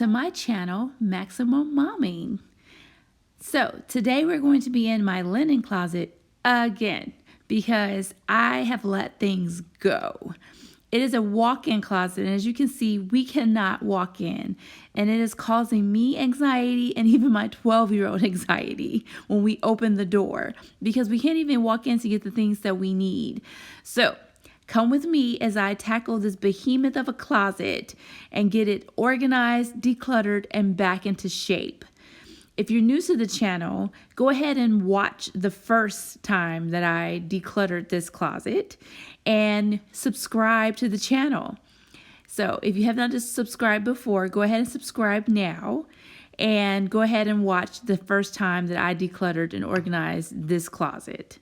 to my channel, Maximum Momming. So today we're going to be in my linen closet again because I have let things go. It is a walk-in closet, and as you can see, we cannot walk in, and it is causing me anxiety and even my 12-year-old anxiety when we open the door because we can't even walk in to get the things that we need. So come with me as I tackle this behemoth of a closet and get it organized, decluttered, and back into shape. If you're new to the channel, go ahead and watch the first time that I decluttered this closet and subscribe to the channel. So if you have not subscribed before, go ahead and subscribe now and go ahead and watch the first time that I decluttered and organized this closet.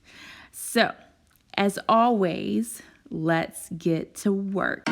So as always, let's get to work.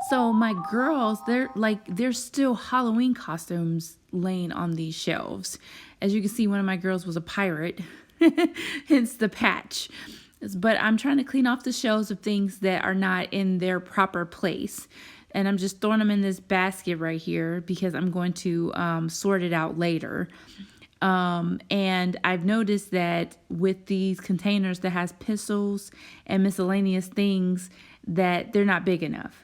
So my girls, there's still Halloween costumes laying on these shelves. As you can see, one of my girls was a pirate, hence the patch. But I'm trying to clean off the shelves of things that are not in their proper place. And I'm just throwing them in this basket right here because I'm going to sort it out later. And I've noticed that with these containers that has pencils and miscellaneous things, that they're not big enough.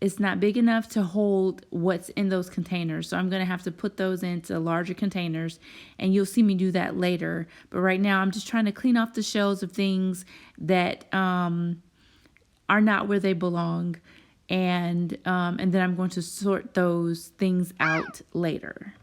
It's not big enough to hold what's in those containers. So I'm going to have to put those into larger containers, and you'll see me do that later. But right now I'm just trying to clean off the shelves of things that are not where they belong. And then I'm going to sort those things out later.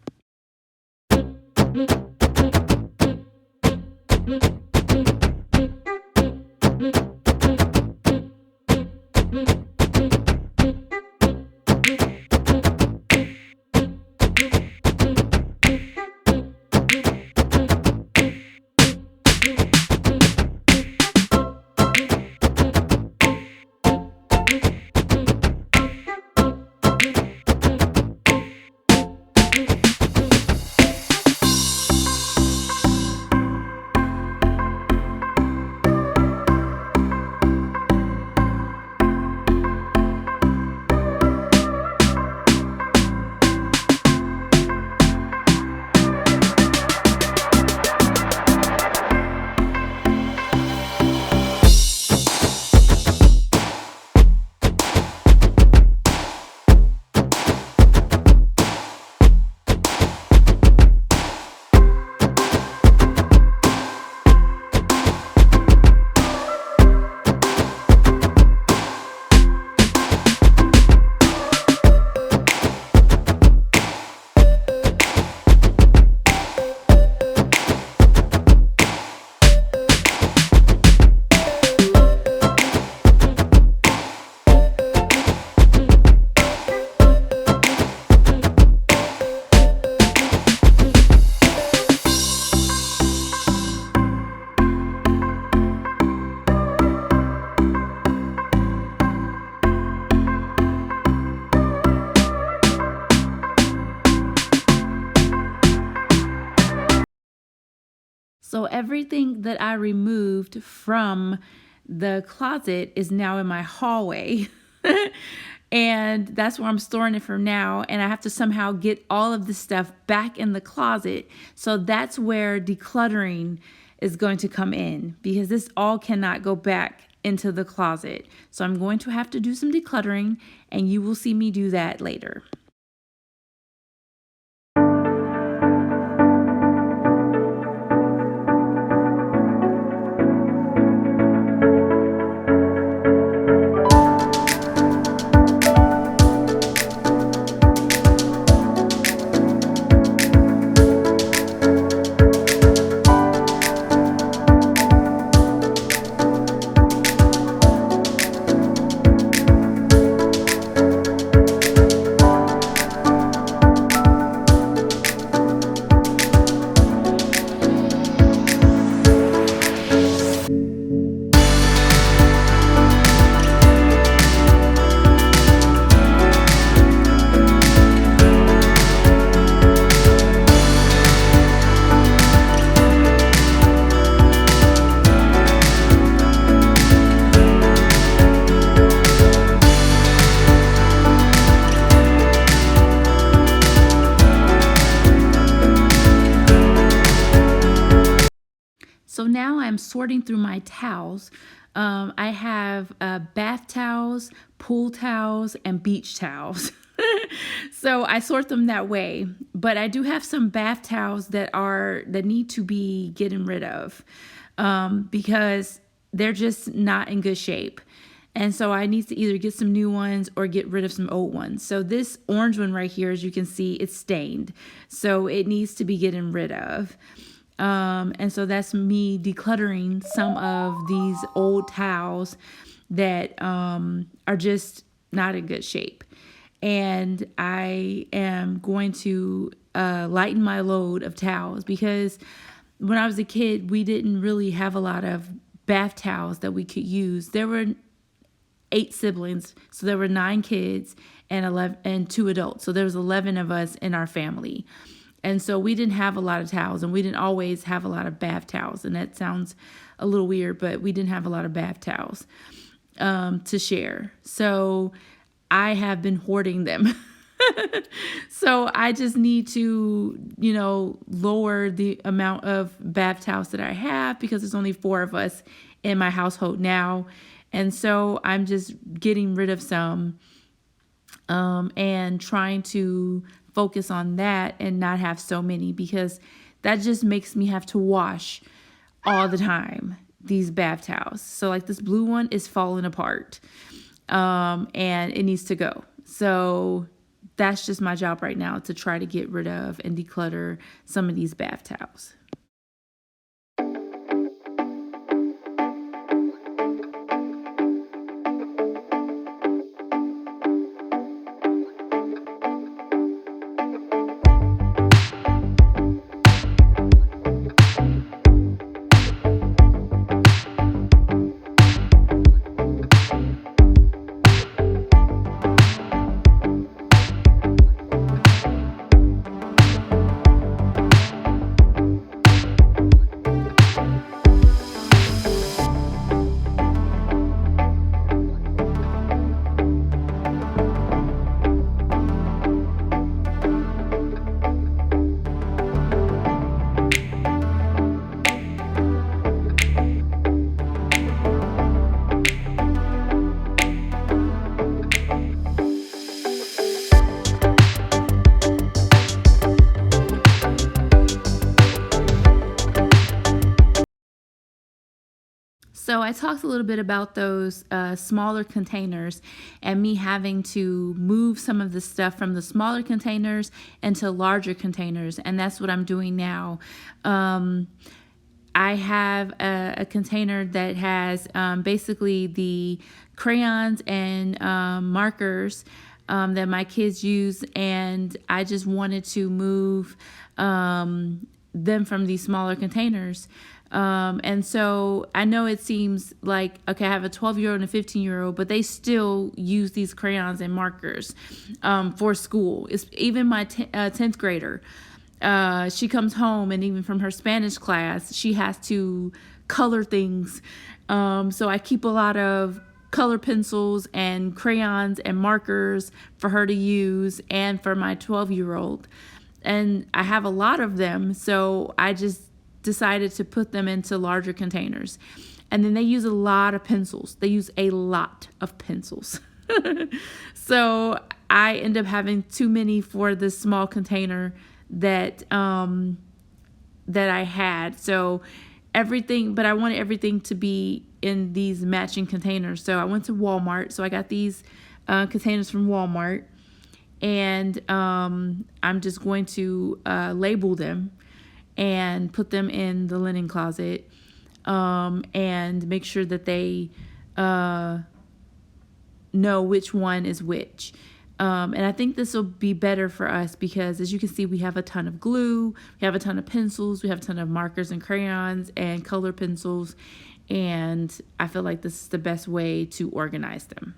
So everything that I removed from the closet is now in my hallway. And that's where I'm storing it for now. And I have to somehow get all of this stuff back in the closet. So that's where decluttering is going to come in, because this all cannot go back into the closet. So I'm going to have to do some decluttering, and you will see me do that later. So now I'm sorting through my towels. I have bath towels, pool towels, and beach towels. So I sort them that way. But I do have some bath towels that need to be getting rid of because they're just not in good shape. And so I need to either get some new ones or get rid of some old ones. So this orange one right here, as you can see, it's stained. So it needs to be getting rid of. And so that's me decluttering some of these old towels that are just not in good shape. And I am going to lighten my load of towels because when I was a kid, we didn't really have a lot of bath towels that we could use. There were 8 siblings, so there were 9 kids and 2 adults. So there was 11 of us in our family. And so we didn't have a lot of towels, and we didn't always have a lot of bath towels. And that sounds a little weird, but we didn't have a lot of bath towels to share. So I have been hoarding them. So I just need to, lower the amount of bath towels that I have because there's only 4 of us in my household now. And so I'm just getting rid of some and trying to focus on that and not have so many because that just makes me have to wash all the time, these bath towels. So like this blue one is falling apart and it needs to go. So that's just my job right now, to try to get rid of and declutter some of these bath towels. So I talked a little bit about those smaller containers and me having to move some of the stuff from the smaller containers into larger containers. And that's what I'm doing now. I have a container that has basically the crayons and markers that my kids use. And I just wanted to move them from these smaller containers. And so I know it seems like, okay, I have a 12-year-old and a 15-year-old, but they still use these crayons and markers for school. It's even my 10th grader. She comes home, and even from her Spanish class, she has to color things. So I keep a lot of color pencils and crayons and markers for her to use and for my 12-year-old. And I have a lot of them, so I just decided to put them into larger containers. And then they use a lot of pencils. They use a lot of pencils. So I end up having too many for this small container that that I had. So everything, but I wanted everything to be in these matching containers. So I went to Walmart. So I got these containers from Walmart, and I'm just going to label them and put them in the linen closet, and make sure that they know which one is which. And I think this will be better for us because, as you can see, we have a ton of glue, we have a ton of pencils, we have a ton of markers and crayons and color pencils, and I feel like this is the best way to organize them.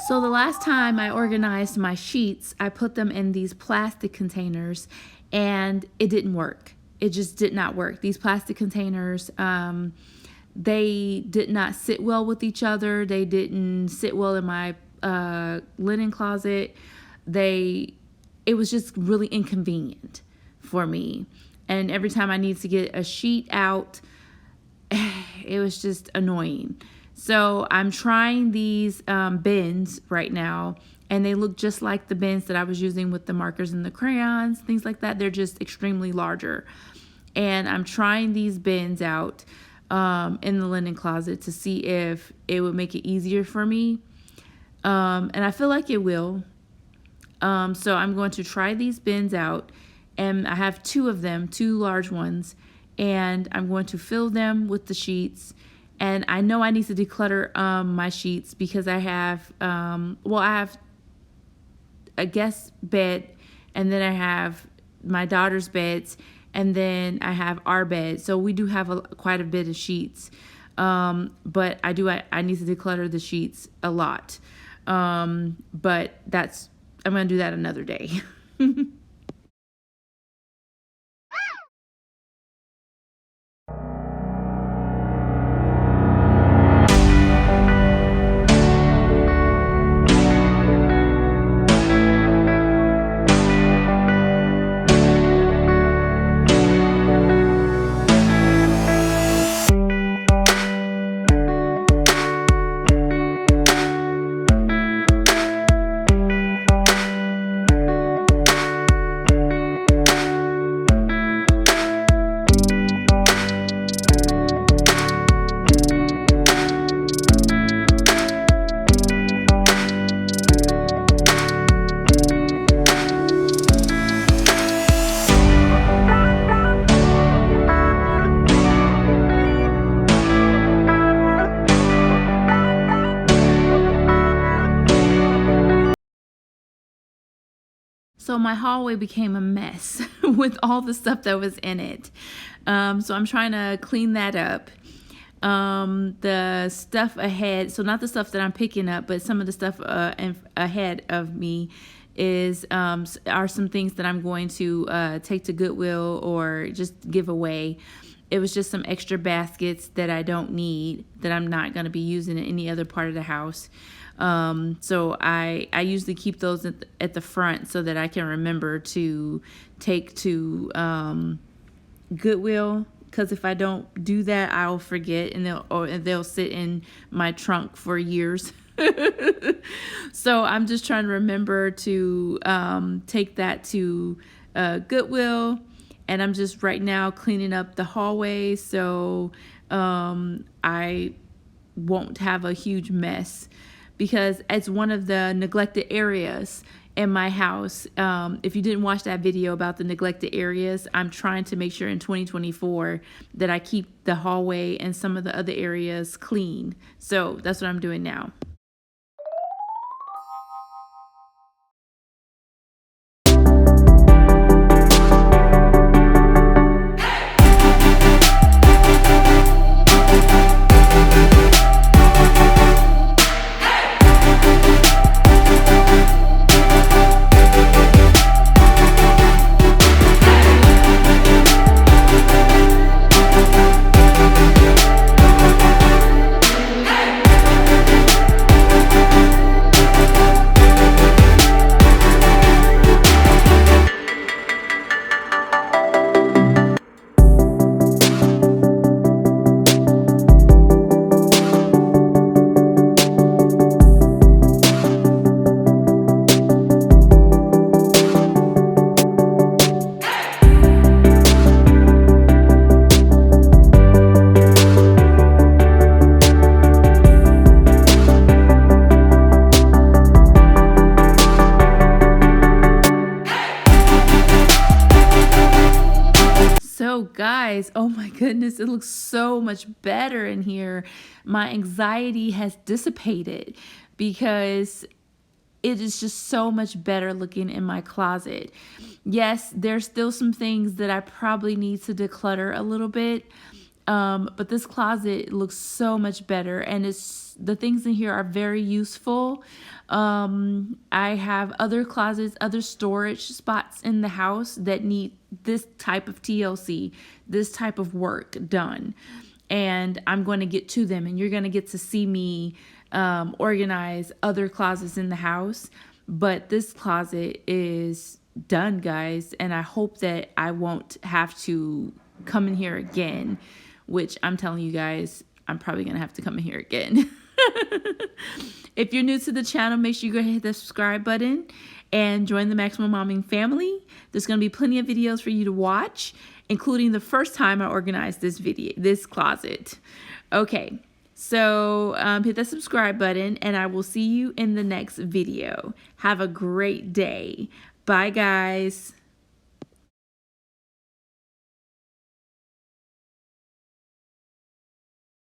So the last time I organized my sheets, I put them in these plastic containers, and it didn't work. It just did not work. These plastic containers, they did not sit well with each other. They didn't sit well in my linen closet. It was just really inconvenient for me. And every time I need to get a sheet out, it was just annoying. So I'm trying these bins right now, and they look just like the bins that I was using with the markers and the crayons, things like that. They're just extremely larger. And I'm trying these bins out in the linen closet to see if it would make it easier for me. And I feel like it will. So I'm going to try these bins out, and I have two of them, two large ones, and I'm going to fill them with the sheets. And I know I need to declutter my sheets because I have, I have a guest bed, and then I have my daughter's beds, and then I have our bed. So we do have quite a bit of sheets. But I need to declutter the sheets a lot. But I'm going to do that another day. So my hallway became a mess with all the stuff that was in it. So I'm trying to clean that up. The stuff ahead, so not the stuff that I'm picking up, but some of the stuff ahead of me are some things that I'm going to take to Goodwill or just give away. It was just some extra baskets that I don't need, that I'm not going to be using in any other part of the house. So I usually keep those at the front so that I can remember to take to Goodwill, because if I don't do that, I'll forget, and they'll sit in my trunk for years. So I'm just trying to remember to take that to Goodwill, and I'm just right now cleaning up the hallway so I won't have a huge mess, because it's one of the neglected areas in my house. If you didn't watch that video about the neglected areas, I'm trying to make sure in 2024 that I keep the hallway and some of the other areas clean. So that's what I'm doing now. So guys, oh my goodness, it looks so much better in here. My anxiety has dissipated because it is just so much better looking in my closet. Yes, there's still some things that I probably need to declutter a little bit. But this closet looks so much better, and the things in here are very useful. I have other closets, other storage spots in the house that need this type of TLC, this type of work done. And I'm going to get to them, and you're going to get to see me organize other closets in the house. But this closet is done, guys, and I hope that I won't have to come in here again, which I'm telling you guys, I'm probably going to have to come in here again. If you're new to the channel, make sure you go ahead and hit the subscribe button and join the Maximum Momming family. There's going to be plenty of videos for you to watch, including the first time I organized this closet. Okay, so hit the subscribe button, and I will see you in the next video. Have a great day. Bye, guys.